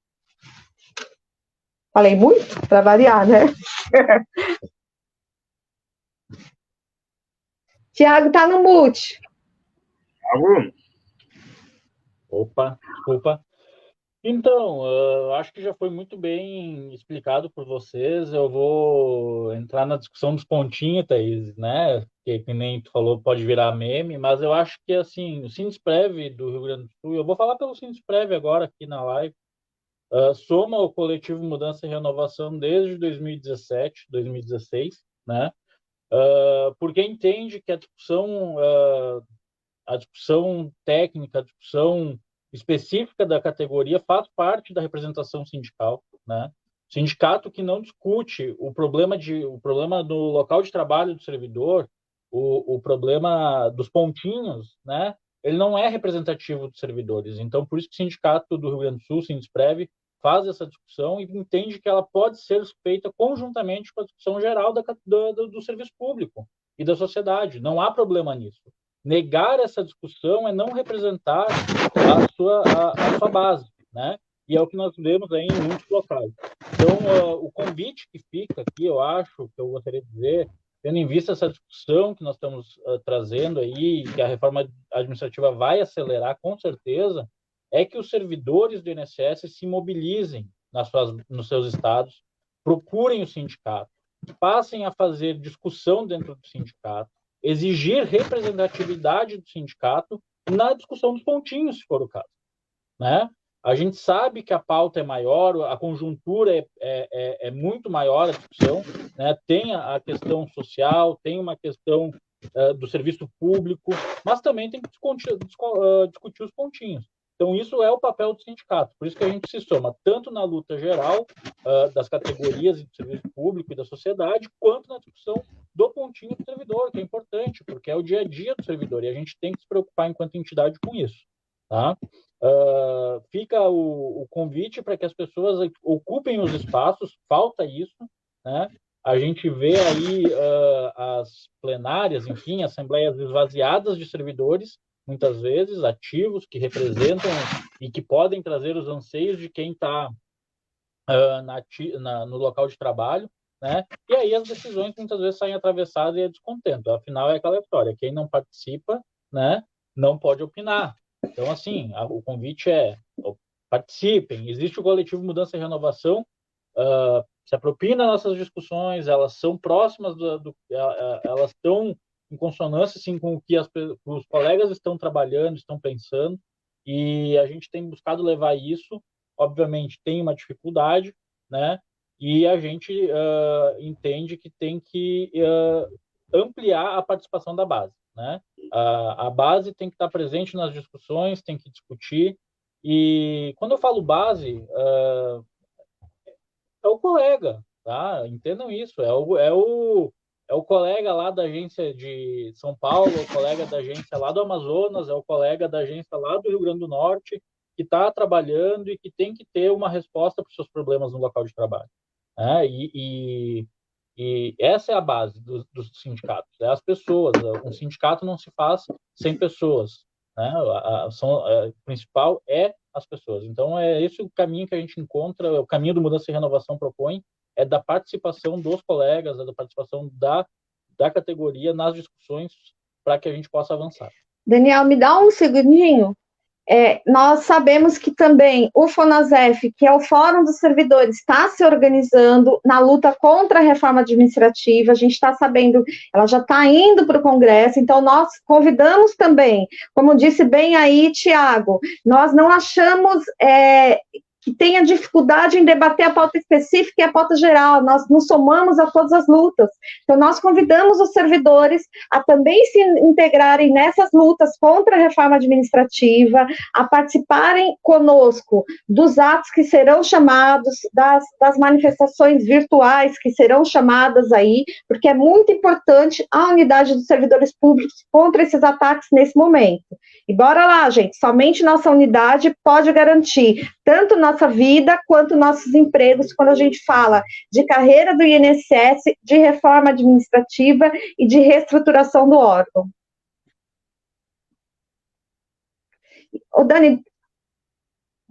Falei muito? Para variar, né? Tiago, está no mute. Opa, desculpa. Então, acho que já foi muito bem explicado por vocês. Eu vou entrar na discussão dos pontinhos, Thaís, né? Que nem tu falou, pode virar meme, mas eu acho que, assim, o Sindusprev do Rio Grande do Sul, eu vou falar pelo Sindusprev agora aqui na live, soma o coletivo Mudança e Renovação desde 2017, 2016, né? Porque entende que a discussão técnica, a discussão específica da categoria faz parte da representação sindical, né? Sindicato que não discute o problema do local de trabalho do servidor, o problema dos pontinhos, né? Ele não é representativo dos servidores. Então, por isso que o Sindicato do Rio Grande do Sul, Sindusprev, faz essa discussão e entende que ela pode ser feita conjuntamente com a discussão geral do serviço público e da sociedade. Não há problema nisso. Negar essa discussão é não representar a sua base, né? E é o que nós vemos aí em muitos locais. Então, o convite que fica aqui, eu acho, que eu gostaria de dizer, tendo em vista essa discussão que nós estamos trazendo aí, que a reforma administrativa vai acelerar, com certeza, é que os servidores do INSS se mobilizem nos seus estados, procurem o sindicato, passem a fazer discussão dentro do sindicato, exigir representatividade do sindicato na discussão dos pontinhos, se for o caso, né? A gente sabe que a pauta é maior, a conjuntura é muito maior, a discussão, né? Tem a questão social, tem uma questão do serviço público, mas também tem que discutir os pontinhos. Então, isso é o papel do sindicato. Por isso que a gente se soma tanto na luta geral das categorias do serviço público e da sociedade, quanto na discussão do pontinho do servidor, que é importante, porque é o dia a dia do servidor, e a gente tem que se preocupar enquanto entidade com isso, tá? Fica o convite para que as pessoas ocupem os espaços, falta isso, né? A gente vê aí as plenárias, enfim, assembleias esvaziadas de servidores, muitas vezes ativos, que representam e que podem trazer os anseios de quem está no local de trabalho, né? E aí as decisões muitas vezes saem atravessadas e é descontento. Afinal, é aquela história, quem não participa, né, não pode opinar. Então, assim, o convite é participem. Existe o coletivo Mudança e Renovação, se apropria das nossas discussões, elas são próximas, elas estão em consonância assim, com o que os colegas estão trabalhando, estão pensando, e a gente tem buscado levar isso. Obviamente, tem uma dificuldade, né? E a gente entende que tem que ampliar a participação da base, né? A base tem que estar presente nas discussões, tem que discutir. E quando eu falo base, é o colega, tá? Entendam isso. É o colega lá da agência de São Paulo, é o colega da agência lá do Amazonas, é o colega da agência lá do Rio Grande do Norte, que está trabalhando e que tem que ter uma resposta para os seus problemas no local de trabalho, né? E essa é a base dos sindicatos, é as pessoas. Um sindicato não se faz sem pessoas, né? O principal é as pessoas. Então, é esse o caminho que a gente encontra, o caminho do Mudança e Renovação propõe, é da participação dos colegas, é da participação da categoria nas discussões para que a gente possa avançar. Daniel, me dá um segundinho. Nós sabemos que também o FONASEF, que é o Fórum dos Servidores, está se organizando na luta contra a reforma administrativa. A gente está sabendo, ela já está indo para o Congresso, então nós convidamos também, como disse bem aí, Tiago, nós não achamos que tenha dificuldade em debater a pauta específica e a pauta geral, nós nos somamos a todas as lutas. Então, nós convidamos os servidores a também se integrarem nessas lutas contra a reforma administrativa, a participarem conosco dos atos que serão chamados, das manifestações virtuais que serão chamadas aí, porque é muito importante a unidade dos servidores públicos contra esses ataques nesse momento. E bora lá, gente, somente nossa unidade pode garantir tanto nossa vida quanto nossos empregos, quando a gente fala de carreira do INSS, de reforma administrativa e de reestruturação do órgão. Ô, Dani,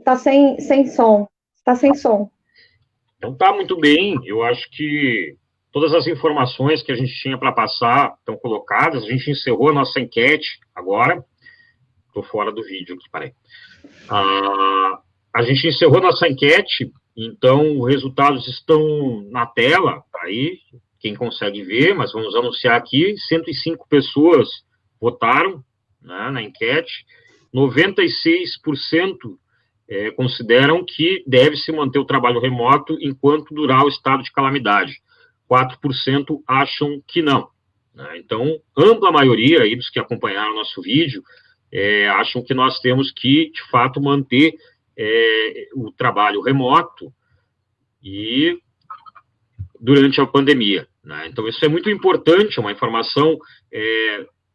tá sem som. Tá sem som. Então tá muito bem. Eu acho que todas as informações que a gente tinha para passar estão colocadas. A gente encerrou a nossa enquete agora. Estou fora do vídeo aqui, peraí. A gente encerrou nossa enquete, então os resultados estão na tela, aí, quem consegue ver, mas vamos anunciar aqui, 105 pessoas votaram, né, na enquete, 96% consideram que deve-se manter o trabalho remoto enquanto durar o estado de calamidade, 4% acham que não, né? Então, ampla maioria aí dos que acompanharam o nosso vídeo acham que nós temos que, de fato, manter o trabalho remoto e durante a pandemia, né? Então, isso é muito importante, uma informação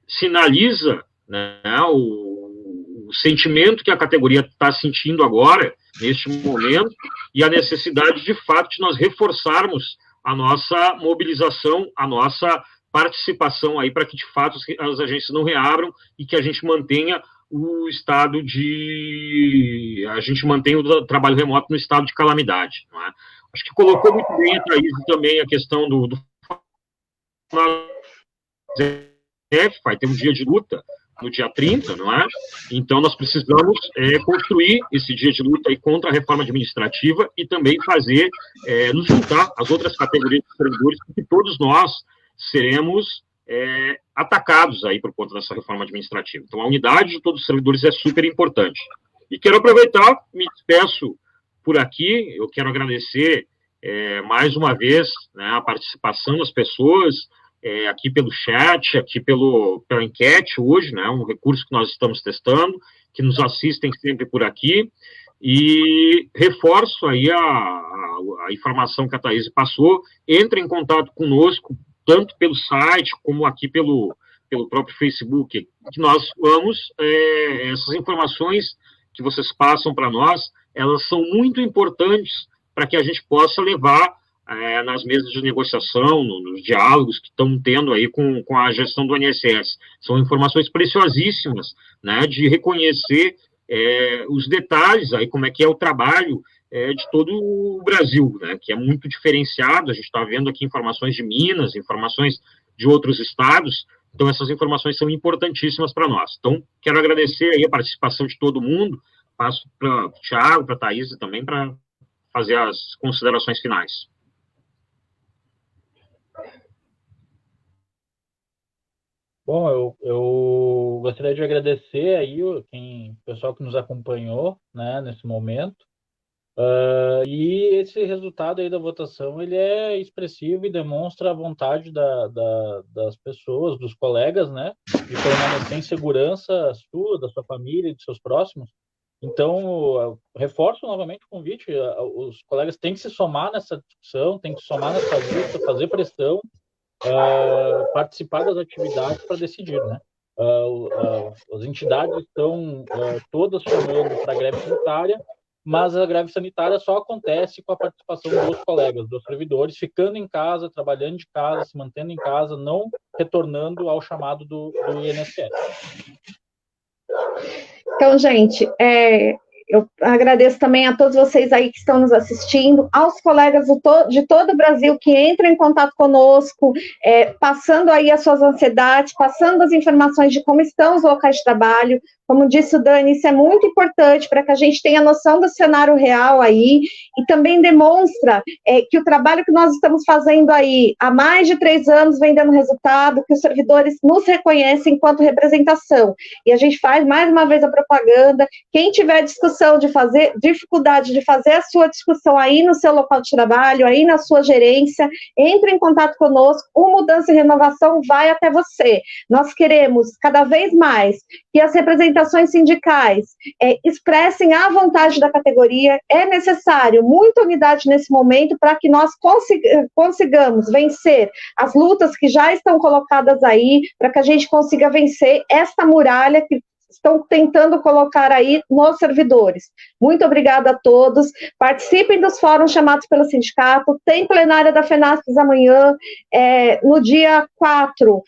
sinaliza, né, o sentimento que a categoria está sentindo agora, neste momento, e a necessidade, de fato, de nós reforçarmos a nossa mobilização, a nossa participação aí para que, de fato, as agências não reabram e que a gente mantenha o estado de... a gente mantém o trabalho remoto no estado de calamidade, não é? Acho que colocou muito bem a Thaís também a questão do vai ter um dia de luta no dia 30, não é? Então, nós precisamos construir esse dia de luta aí contra a reforma administrativa e também fazer, nos juntar às outras categorias de servidores, porque todos nós seremos atacados aí por conta dessa reforma administrativa. Então, a unidade de todos os servidores é super importante. E quero aproveitar, me despeço por aqui, eu quero agradecer mais uma vez, né, a participação das pessoas, aqui pelo chat, aqui pela enquete hoje, né, um recurso que nós estamos testando, que nos assistem sempre por aqui, e reforço aí a informação que a Thaís passou, entre em contato conosco, tanto pelo site, como aqui pelo próprio Facebook, que nós vamos, essas informações que vocês passam para nós, elas são muito importantes para que a gente possa levar nas mesas de negociação, nos diálogos que estão tendo aí com a gestão do INSS. São informações preciosíssimas, né, de reconhecer os detalhes, aí como é que é o trabalho de todo o Brasil, né, que é muito diferenciado. A gente está vendo aqui informações de Minas, informações de outros estados, então essas informações são importantíssimas para nós. Então, quero agradecer aí a participação de todo mundo, passo para o Thiago, para a Thaís também, para fazer as considerações finais. Bom, eu gostaria de agradecer aí o pessoal que nos acompanhou, né, nesse momento. E esse resultado aí da votação, ele é expressivo e demonstra a vontade das pessoas, dos colegas, né, de permanecer em segurança sua, da sua família e dos seus próximos. Então, reforço novamente o convite, os colegas têm que se somar nessa discussão, têm que se somar nessa luta, fazer pressão, participar das atividades para decidir, né? As entidades estão todas chamando para a greve sanitária, mas a greve sanitária só acontece com a participação dos colegas, dos servidores, ficando em casa, trabalhando de casa, se mantendo em casa, não retornando ao chamado do INSS. Então, gente, eu agradeço também a todos vocês aí que estão nos assistindo, aos colegas de todo o Brasil que entram em contato conosco, passando aí as suas ansiedades, passando as informações de como estão os locais de trabalho. Como disse o Dani, isso é muito importante para que a gente tenha noção do cenário real aí, e também demonstra que o trabalho que nós estamos fazendo aí há mais de 3 anos vem dando resultado, que os servidores nos reconhecem enquanto representação. E a gente faz mais uma vez a propaganda. Quem tiver dificuldade de fazer a sua discussão aí no seu local de trabalho, aí na sua gerência, entre em contato conosco, o Mudança e Renovação vai até você. Nós queremos cada vez mais que as representações sindicais expressem a vontade da categoria. É necessário muita unidade nesse momento para que nós consigamos vencer as lutas que já estão colocadas aí, para que a gente consiga vencer esta muralha que estão tentando colocar aí nos servidores. Muito obrigada a todos. Participem dos fóruns chamados pelo sindicato. Tem plenária da FENASPES amanhã, no dia 4.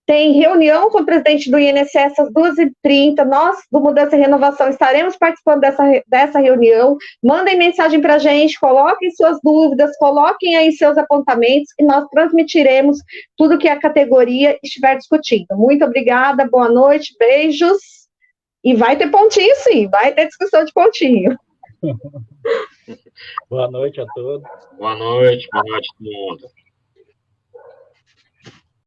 Tem reunião com o presidente do INSS às 2h30. Nós, do Mudança e Renovação, estaremos participando dessa reunião. Mandem mensagem para a gente, coloquem suas dúvidas, coloquem aí seus apontamentos e nós transmitiremos tudo que a categoria estiver discutindo. Muito obrigada, boa noite, beijos. E vai ter pontinho, sim, vai ter discussão de pontinho. Boa noite a todos. Boa noite todo mundo.